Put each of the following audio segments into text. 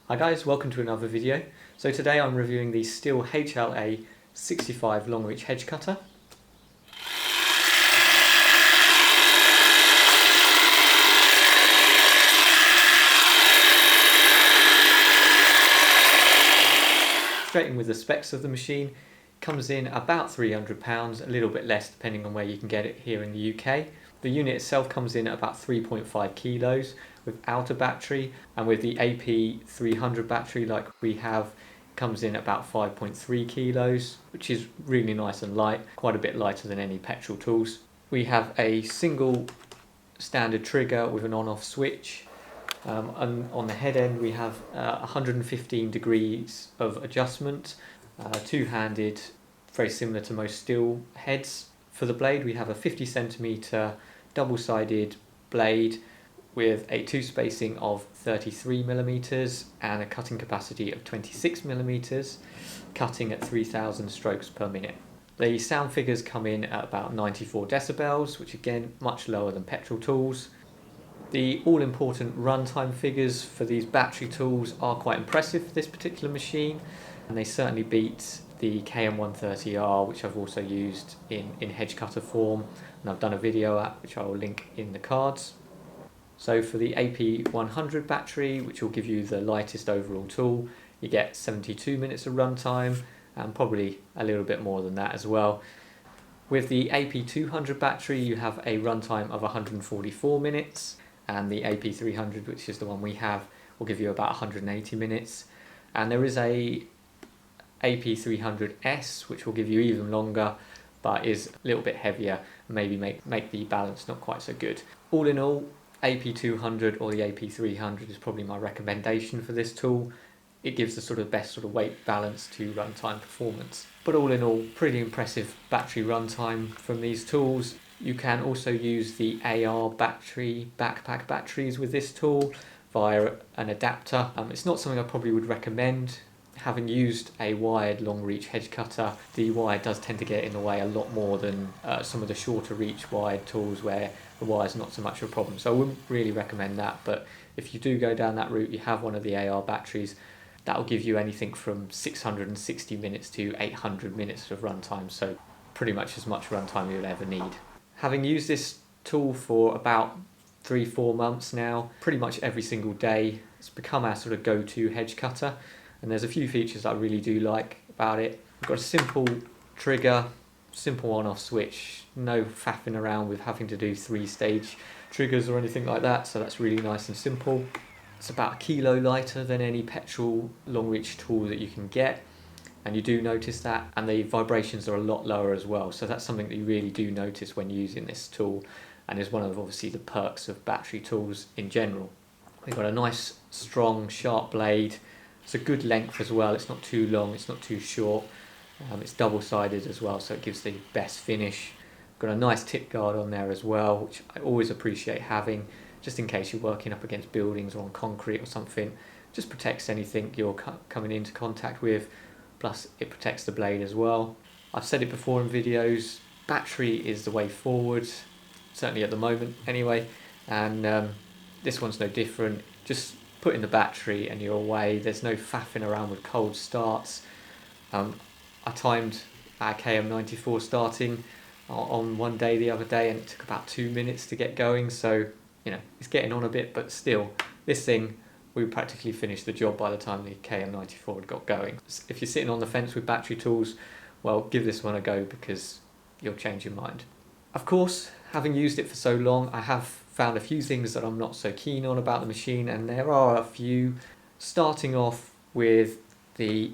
Hi guys, welcome to another video. So today I'm reviewing the Stihl HLA 65 long reach hedge cutter. Straight in with the specs of the machine, comes in about £300, a little bit less depending on where you can get it here in the UK. The unit itself comes in at about 3.5 kilos without a battery, and with the AP 300 battery like we have, comes in about 5.3 kilos, which is really nice and light, quite a bit lighter than any petrol tools. We have a single standard trigger with an on-off switch. And on the head end we have 115 degrees of adjustment, two-handed, very similar to most Stihl heads. For the blade we have a 50 centimeter double-sided blade with a two spacing of 33 millimeters and a cutting capacity of 26 millimeters, cutting at 3000 strokes per minute. The sound figures come in at about 94 decibels, which again much lower than petrol tools. The all-important runtime figures for these battery tools are quite impressive for this particular machine, and they certainly beat the KM130R, which I've also used in hedge cutter form, and I've done a video at which I will link in the cards. So for the AP100 battery, which will give you the lightest overall tool, you get 72 minutes of runtime, and probably a little bit more than that as well. With the AP200 battery you have a runtime of 144 minutes, and the AP300, which is the one we have, will give you about 180 minutes. And there is a AP300S which will give you even longer, but is a little bit heavier, maybe make the balance not quite so good. All in all, AP200 or the AP300 is probably my recommendation for this tool. It gives the sort of best sort of weight balance to runtime performance. But all in all, pretty impressive battery runtime from these tools. You can also use the AR battery, backpack batteries with this tool via an adapter. It's not something I probably would recommend. Having used a wired long reach hedge cutter, the wire does tend to get in the way a lot more than some of the shorter reach wired tools where the wire is not so much of a problem. So I wouldn't really recommend that, but if you do go down that route, you have one of the AR batteries, that will give you anything from 660 minutes to 800 minutes of runtime, so pretty much as much runtime you'll ever need. Having used this tool for about 3-4 months now, pretty much every single day, it's become our sort of go-to hedge cutter, and there's a few features that I really do like about it. We've got a simple trigger, simple on-off switch, no faffing around with having to do 3-stage triggers or anything like that, so that's really nice and simple. It's about 1 kilo lighter than any petrol long reach tool that you can get, and you do notice that, and the vibrations are a lot lower as well, so that's something that you really do notice when using this tool, and is one of obviously the perks of battery tools in general. We've got a nice strong sharp blade. It's a good length as well, it's not too long, it's not too short. It's double-sided as well, so it gives the best finish. Got a nice tip guard on there as well, which I always appreciate having, just in case you're working up against buildings or on concrete or something. Just protects anything you're coming into contact with, plus it protects the blade as well. I've said it before in videos, battery is the way forward, certainly at the moment anyway, and this one's no different. Just put in the battery and you're away. There's no faffing around with cold starts. I timed our KM94 starting on one day the other day, and it took about 2 minutes to get going, so you know it's getting on a bit, but still, this thing, we practically finished the job by the time the KM94 had got going. If you're sitting on the fence with battery tools, well, give this one a go because you'll change your mind. Of course, having used it for so long, I have found a few things that I'm not so keen on about the machine, and there are a few. Starting off with the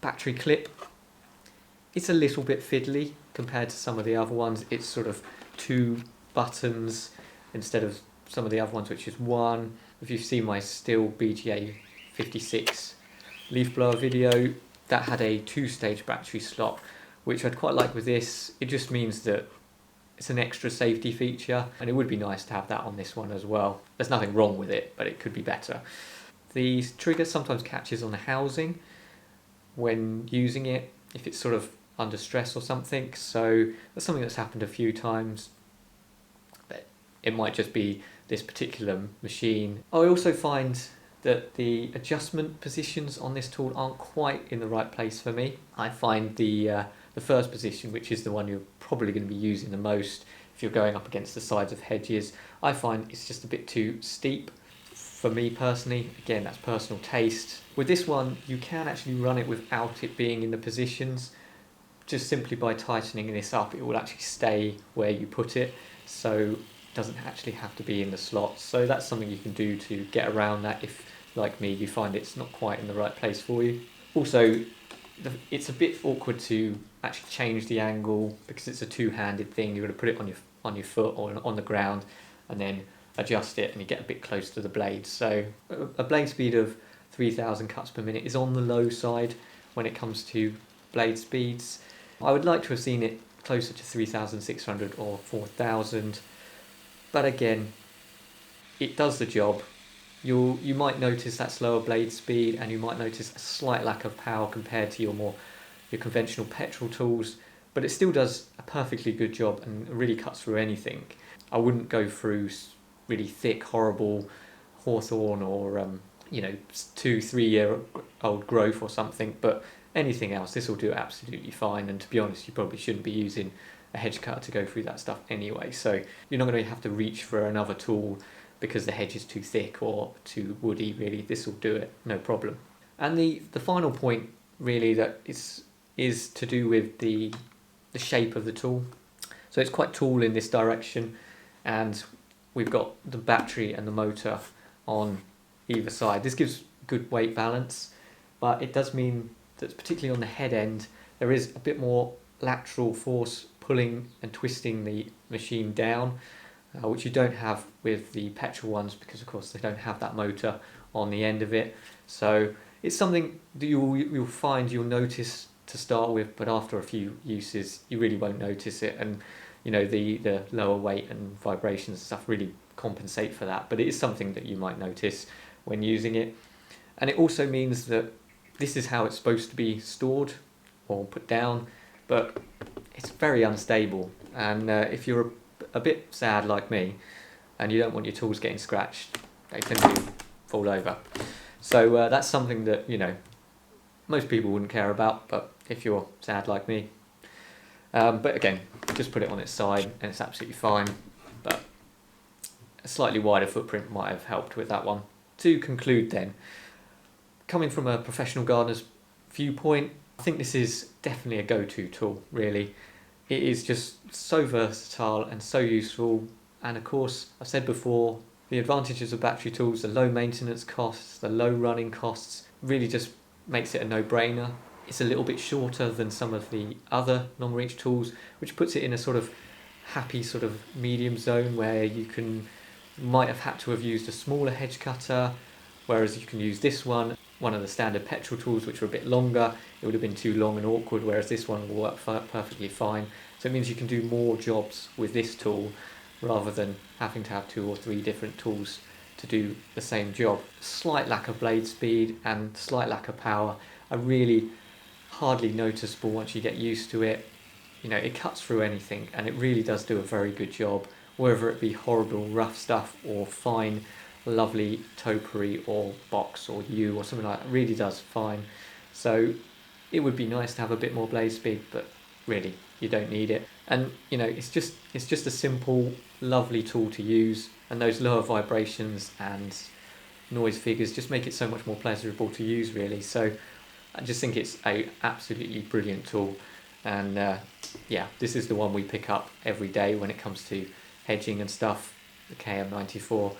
battery clip. It's a little bit fiddly compared to some of the other ones. It's sort of 2 buttons instead of some of the other ones, which is 1. If you've seen my Stihl BGA 56 leaf blower video, that had a 2-stage battery slot, which I'd quite like with this. It just means that it's an extra safety feature, and it would be nice to have that on this one as well. There's nothing wrong with it, but it could be better. The trigger sometimes catches on the housing when using it, if it's sort of under stress or something, so that's something that's happened a few times, but it might just be this particular machine. I also find that the adjustment positions on this tool aren't quite in the right place for me. I find the first position, which is the one you're probably going to be using the most if you're going up against the sides of hedges, I find it's just a bit too steep for me personally. Again, that's personal taste. With this one, you can actually run it without it being in the positions. Just simply by tightening this up, it will actually stay where you put it, so it doesn't actually have to be in the slots. So that's something you can do to get around that if, like me, you find it's not quite in the right place for you. Also, it's a bit awkward to actually change the angle because it's a two-handed thing. You've got to put it on your foot or on the ground and then adjust it, and you get a bit close to the blade. So a blade speed of 3,000 cuts per minute is on the low side when it comes to blade speeds. I would like to have seen it closer to 3,600 or 4,000, but again, it does the job. You might notice that slower blade speed, and you might notice a slight lack of power compared to your conventional petrol tools, but it still does a perfectly good job and really cuts through anything. I wouldn't go through really thick, horrible hawthorn or 2-3 year old growth or something, but anything else, this will do absolutely fine. And to be honest, you probably shouldn't be using a hedge cutter to go through that stuff anyway, so you're not going to have to reach for another tool because the hedge is too thick or too woody. Really, this will do it, no problem. And the final point really that is to do with the shape of the tool. So it's quite tall in this direction, and we've got the battery and the motor on either side. This gives good weight balance, but it does mean that particularly on the head end, there is a bit more lateral force pulling and twisting the machine down, which you don't have with the petrol ones because of course they don't have that motor on the end of it. So it's something that you'll find you'll notice to start with, but after a few uses you really won't notice it, and the lower weight and vibrations and stuff really compensate for that, but it is something that you might notice when using it. And it also means that this is how it's supposed to be stored or put down, but it's very unstable, and if you're a bit sad like me and you don't want your tools getting scratched, they tend to fall over. So that's something that most people wouldn't care about, but if you're sad like me, but again, just put it on its side and it's absolutely fine. But a slightly wider footprint might have helped with that one. To conclude then, coming from a professional gardener's viewpoint, I think this is definitely a go-to tool, really. It is just so versatile and so useful, and of course, I've said before, the advantages of battery tools, the low maintenance costs, the low running costs, really just makes it a no-brainer. It's a little bit shorter than some of the other long-reach tools, which puts it in a sort of happy sort of medium zone where you might have had to have used a smaller hedge cutter, whereas you can use this one of the standard petrol tools, which are a bit longer. It would have been too long and awkward, whereas this one will work perfectly fine. So it means you can do more jobs with this tool rather than having to have 2 or 3 different tools to do the same job. Slight lack of blade speed and slight lack of power are really hardly noticeable once you get used to it. It cuts through anything, and it really does do a very good job, whether it be horrible rough stuff or fine lovely topiary or box or yew or something like that. It really does fine. So it would be nice to have a bit more blade speed, but really you don't need it. And it's just a simple, lovely tool to use, and those lower vibrations and noise figures just make it so much more pleasurable to use, really. So I just think it's a absolutely brilliant tool, and this is the one we pick up every day when it comes to hedging and stuff. The KM94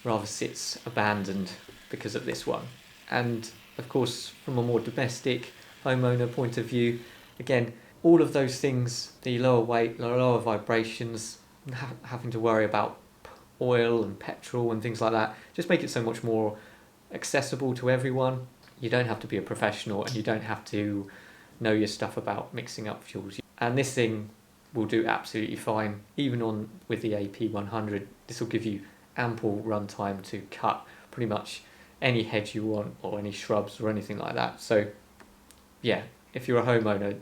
rather sits abandoned because of this one. And of course, from a more domestic homeowner point of view, again, all of those things, the lower weight, lower vibrations, having to worry about oil and petrol and things like that, just make it so much more accessible to everyone. You don't have to be a professional, and you don't have to know your stuff about mixing up fuels. And this thing will do absolutely fine, even with the AP100. This will give you ample runtime to cut pretty much any hedge you want, or any shrubs or anything like that. So yeah, if you're a homeowner,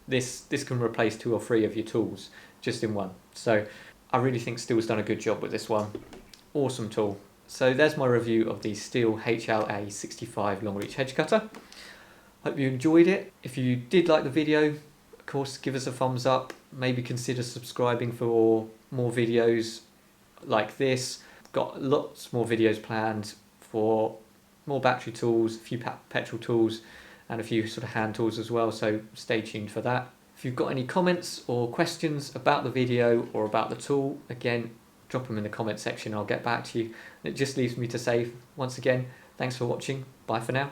this can replace 2 or 3 of your tools just in one. So I really think Stihl's done a good job with this one. Awesome tool. So there's my review of the Stihl HLA 65 long reach hedge cutter. Hope you enjoyed it. If you did like the video, of course give us a thumbs up, maybe consider subscribing for more videos like this. Got lots more videos planned for more battery tools, a few petrol tools and a few sort of hand tools as well, so stay tuned for that. If you've got any comments or questions about the video or about the tool, again drop them in the comment section, I'll get back to you. It just leaves me to say once again, thanks for watching, bye for now.